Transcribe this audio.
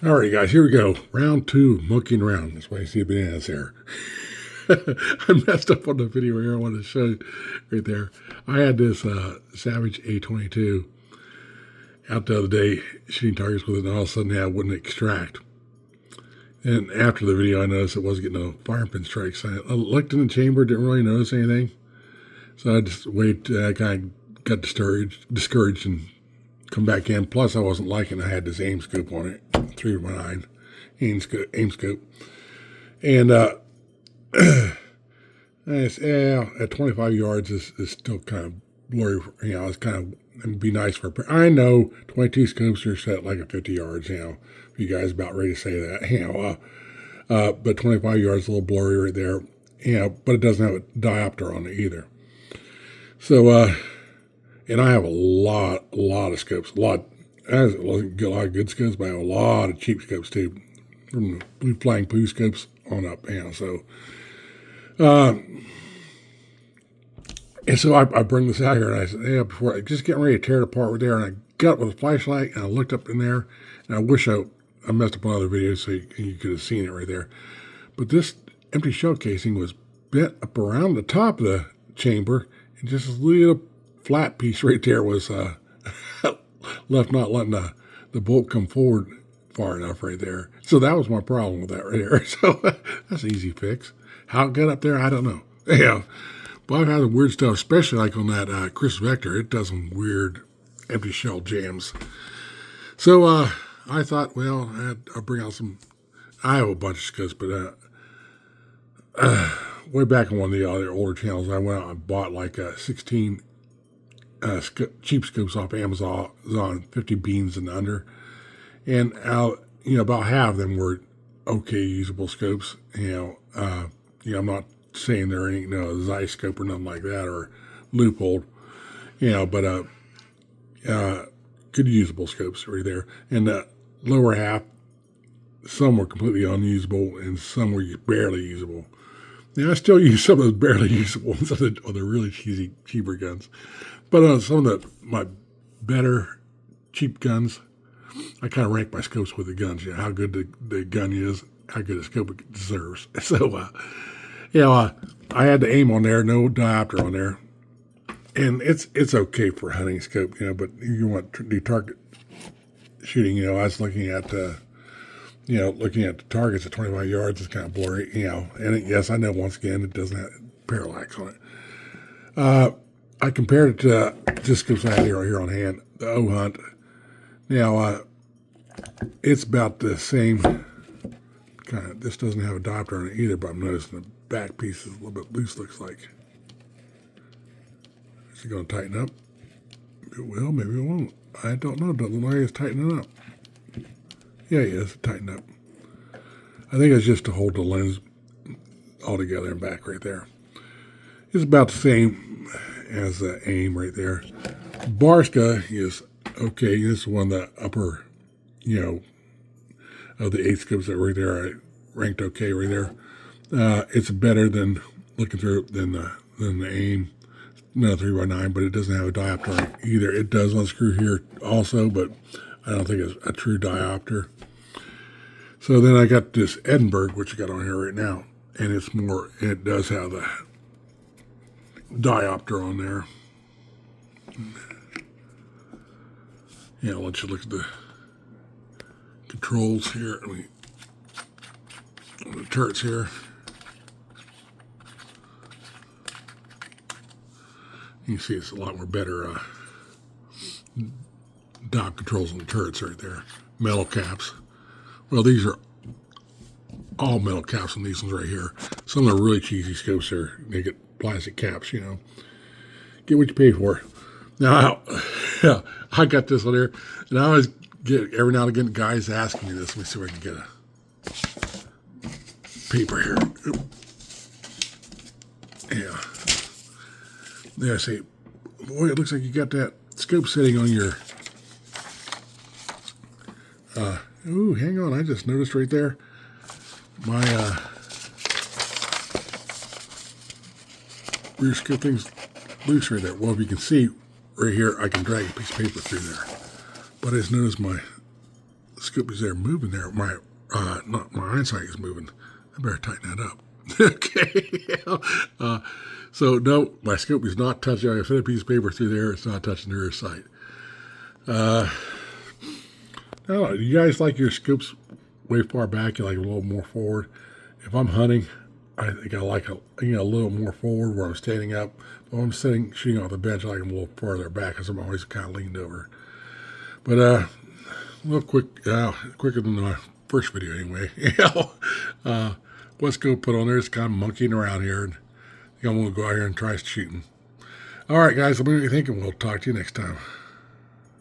Alright guys, here we go. Round 2 of Monkeyin Around. That's why you see bananas there. I messed up on the video here I wanted to show you right there. I had this Savage A22 out the other day shooting targets with it, and all of a sudden I wouldn't extract. And after the video I noticed it wasn't getting no fire pin strikes. I looked in the chamber, didn't really notice anything. So I just waited, I kind of got discouraged and come back in. Plus I wasn't liking I had this aim scope on it. 319 aim scope. And at 25 yards is still kind of blurry. You know, it's kind of, it'd be nice for I know 22 scopes are set like at 50 yards, you know, if you guys about ready to say that, you know, but 25 yards is a little blurry right there, you know, but it doesn't have a diopter on it either. So, and I have a lot of scopes, I have a lot of good scopes, but I have a lot of cheap scopes too, from the Blue Flying Poo scopes on up, you know, so. And so I bring this out here and I said, yeah, before I just getting ready to tear it apart right there, and I got it with a flashlight and I looked up in there, and I wish I messed up on other videos so you could have seen it right there. But this empty shell casing was bent up around the top of the chamber, and just this little flat piece right there was left not letting the bolt come forward far enough right there. So that was my problem with that right there. So that's an easy fix. How it got up there, I don't know. Yeah, but I've had some weird stuff, especially like on that Chris Vector. It does some weird empty shell jams. So I thought, well, I'll bring out some. I have a bunch of scopes, but way back on one of the other older channels, I went out and bought like 16 cheap scopes off Amazon, 50 beans and under, and about half of them were okay usable scopes. I'm not saying there ain't no Zeiss scope or nothing like that or Loophole, but good usable scopes right there. And the lower half, some were completely unusable and some were barely usable. Now, I still use some of those barely usable ones on the really cheaper guns. But on some of my better cheap guns, I kind of rank my scopes with the guns. How good the gun is, how good a scope it deserves. So, I had the aim on there, no diopter on there. And it's okay for a hunting scope, but you want to do target shooting, I was looking at looking at the targets at 25 yards is kind of blurry, and yes, I know once again it doesn't have parallax on it. I compared it to just scopes I had here on hand, the O-Hunt. Now, it's about the same kind of, this doesn't have a diopter on it either, but I'm noticing the back piece is a little bit loose, looks like. Is it going to tighten up? It will, maybe it won't. I don't know. Doesn't look like it's tightening up. Yeah, it is tightened up. I think it's just to hold the lens all together and back right there. It's about the same as the aim right there. Barska is okay. This is one of the upper, of the 8 scopes that right there. I ranked okay right there. It's better than looking through than the aim. No 3x9, but it doesn't have a diopter on it either. It does unscrew here also, but I don't think it's a true diopter. So then I got this Edinburgh, which I got on here right now, and it does have the diopter on there. I'll let you look at the controls here. The turrets here. You can see it's a lot more better diop controls on the turrets right there. Metal caps. Well, these are all metal caps on these ones right here. Some of the really cheesy scopes they get plastic caps, Get what you pay for. Now, I got this one here, and I always get, every now and again, guys asking me this. Let me see if I can get a paper here. Yeah. There, I say, boy, it looks like you got that scope sitting on your, ooh, hang on, I just noticed right there, my, rear scope thing's loose right there. Well, if you can see right here, I can drag a piece of paper through there. But I just noticed my scoop is there moving there. My not my eyesight is moving. I better tighten that up. Okay. So no, my scoop is not touching. I fit a piece of paper through there. It's not touching the rear sight. Now, do you guys like your scoops way far back? You like a little more forward? If I'm hunting, I think I like a little more forward where I'm standing up. But when I'm shooting off the bench, I like them a little farther back because I'm always kind of leaned over. But a little quicker than my first video anyway. What's going to put on there is kind of monkeying around here. And I think I'm going to go out here and try shooting. All right, guys, let me know what you think, and we'll talk to you next time.